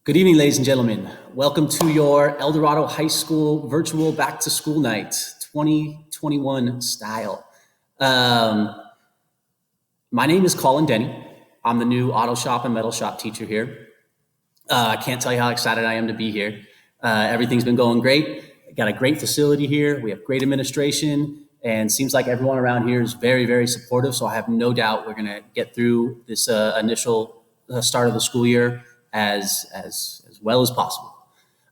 Good evening, ladies and gentlemen. Welcome to your El Dorado High School virtual back to school night 2021 style. My name is Denney. I'm the new auto shop and metal shop teacher here. I can't tell you how excited I am to be here. Everything's been going great. Got a great facility here. We have great administration, and seems like everyone around here is very, very supportive. So I have no doubt we're going to get through this initial start of the school year as well as possible.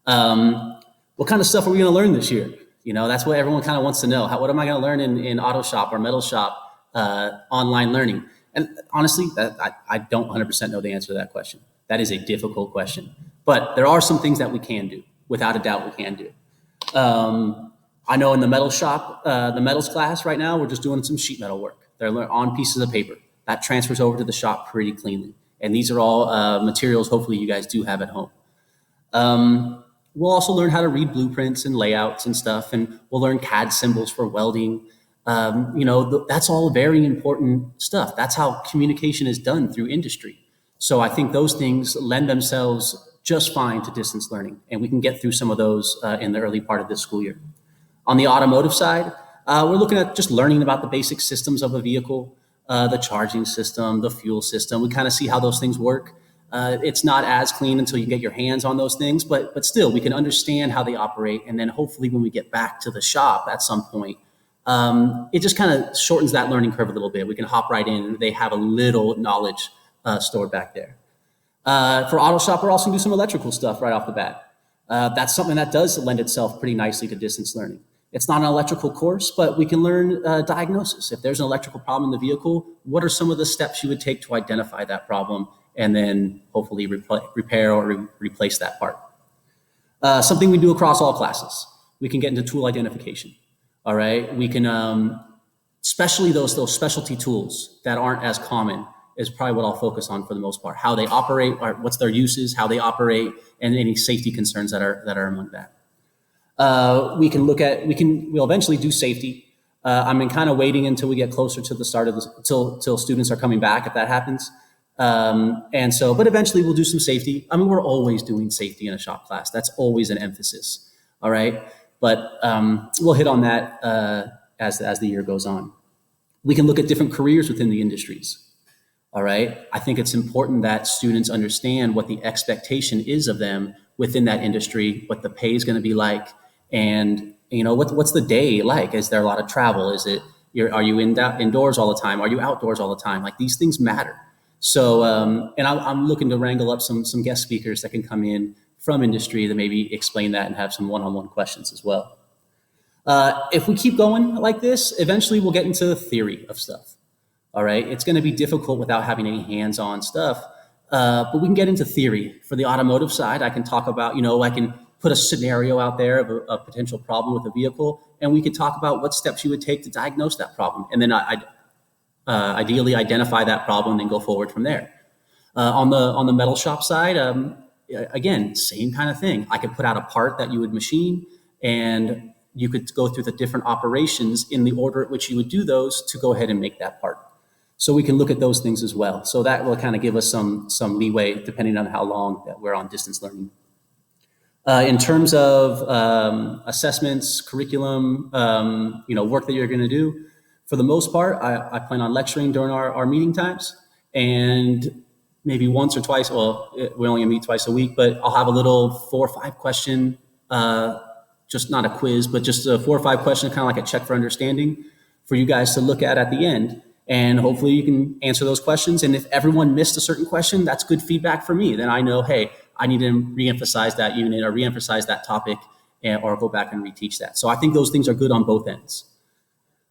What kind of stuff are we going to learn this year? You know, that's what everyone kind of wants to know. What am I going to learn in auto shop or metal shop online learning? And honestly, I don't 100% know the answer to that question. That is a difficult question. But there are some things that we can do. Without a doubt, we can do. I know in the metal shop, the metals class right now, we're just doing some sheet metal work. They're on pieces of paper. That transfers over to the shop pretty cleanly. And these are all materials hopefully you guys do have at home. We'll also learn how to read blueprints and layouts and stuff, and we'll learn CAD symbols for welding. That's all very important stuff. That's how communication is done through industry. So I think those things lend themselves just fine to distance learning, and we can get through some of those in the early part of this school year. On the automotive side, we're looking at just learning about the basic systems of a vehicle, the charging system, the fuel system. We kind of see how those things work. It's not as clean until you get your hands on those things, but still we can understand how they operate. And then hopefully when we get back to the shop at some point, it just kind of shortens that learning curve a little bit. We can hop right in and they have a little knowledge stored back there. For auto shop, we're also gonna do some electrical stuff right off the bat. That's something that does lend itself pretty nicely to distance learning. It's not an electrical course, but we can learn diagnosis. If there's an electrical problem in the vehicle, what are some of the steps you would take to identify that problem and then hopefully repair or replace that part? Something we do across all classes. We can get into tool identification, all right? We can, especially those specialty tools that aren't as common is probably what I'll focus on for the most part. How they operate, or what's their uses, how they operate, and any safety concerns that are among that. We'll eventually do safety. I'm kind of waiting until we get closer to the start of till students are coming back, if that happens. But eventually we'll do some safety. I mean, we're always doing safety in a shop class. That's always an emphasis. All right. But, we'll hit on that, as the year goes on. We can look at different careers within the industries. All right. I think it's important that students understand what the expectation is of them within that industry, what the pay is going to be like. And, what's the day like? Is there a lot of travel? Are you indoors all the time? Are you outdoors all the time? Like, these things matter. So, and I'm looking to wrangle up some guest speakers that can come in from industry to maybe explain that and have some one-on-one questions as well. If we keep going like this, eventually we'll get into the theory of stuff. All right. It's going to be difficult without having any hands-on stuff. But we can get into theory. For the automotive side, I can talk about, I can put a scenario out there of a potential problem with a vehicle, and we could talk about what steps you would take to diagnose that problem. And then ideally identify that problem and then go forward from there. On the metal shop side, again, same kind of thing. I could put out a part that you would machine, and you could go through the different operations in the order at which you would do those to go ahead and make that part. So we can look at those things as well. So that will kind of give us some leeway depending on how long that we're on distance learning. In terms of assessments, curriculum, work that you're going to do, for the most part, I plan on lecturing during our meeting times, and maybe once or twice, well, we only meet twice a week, but I'll have a little 4 or 5 question, just not a quiz, but just a 4 or 5 question, kind of like a check for understanding for you guys to look at the end. And hopefully you can answer those questions. And if everyone missed a certain question, that's good feedback for me. Then I know, hey, I need to reemphasize that unit or reemphasize that topic, or go back and reteach that. So I think those things are good on both ends.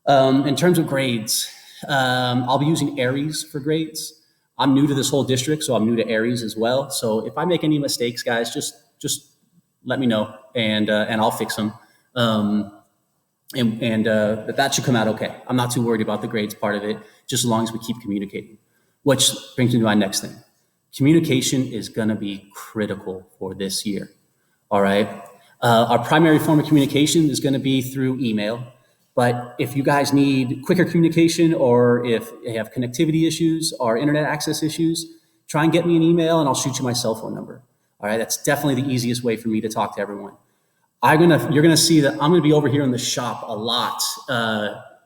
In terms of grades, I'll be using Aries for grades. I'm new to this whole district, so I'm new to Aries as well. So if I make any mistakes, guys, just let me know, and I'll fix them. That should come out okay. I'm not too worried about the grades part of it, just as long as we keep communicating. Which brings me to my next thing. Communication is going to be critical for this year. All right. Our primary form of communication is going to be through email. But if you guys need quicker communication, or if you have connectivity issues or internet access issues, try and get me an email and I'll shoot you my cell phone number. All right, that's definitely the easiest way for me to talk to everyone. You're gonna see that I'm gonna be over here in the shop a lot.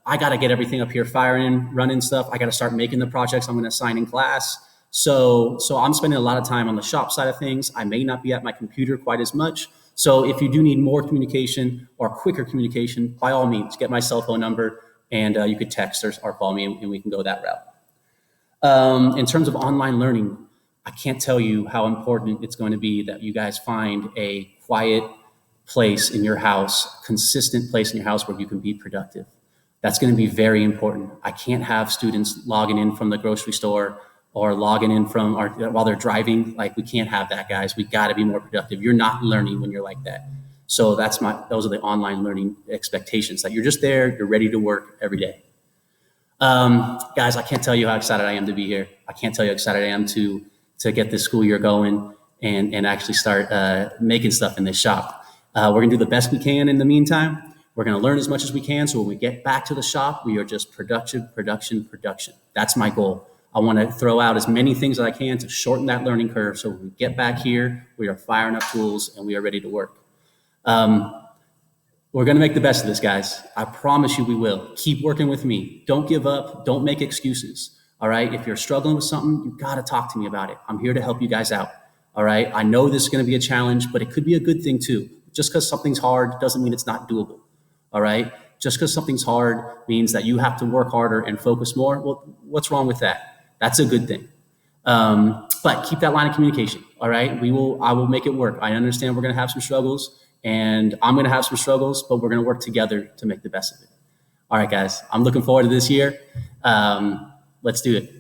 I got to get everything up here firing, running stuff. I got to start making the projects I'm going to assign in class. So I'm spending a lot of time on the shop side of things. I may not be at my computer quite as much. So if you do need more communication or quicker communication, by all means, get my cell phone number and you could text or call me and we can go that route. In terms of online learning, I can't tell you how important it's going to be that you guys find a quiet place in your house, consistent place in your house where you can be productive. That's going to be very important. I can't have students logging in from the grocery store or logging in while they're driving. Like, we can't have that, guys. We got to be more productive. You're not learning when you're like that. So those are the online learning expectations, that you're just there, you're ready to work every day. Guys, I can't tell you how excited I am to be here. I can't tell you how excited I am to get this school year going and actually start making stuff in this shop. We're going to do the best we can in the meantime. We're going to learn as much as we can. So when we get back to the shop, we are just production. That's my goal. I want to throw out as many things as I can to shorten that learning curve. So when we get back here, we are firing up tools and we are ready to work. We're going to make the best of this, guys. I promise you we will. Keep working with me. Don't give up. Don't make excuses. All right. If you're struggling with something, you got to talk to me about it. I'm here to help you guys out. All right. I know this is going to be a challenge, but it could be a good thing too. Just because something's hard doesn't mean it's not doable. All right. Just because something's hard means that you have to work harder and focus more. Well, what's wrong with that? That's a good thing. But keep that line of communication. All right. I will make it work. I understand we're going to have some struggles and I'm going to have some struggles, but we're going to work together to make the best of it. All right, guys, I'm looking forward to this year. Let's do it.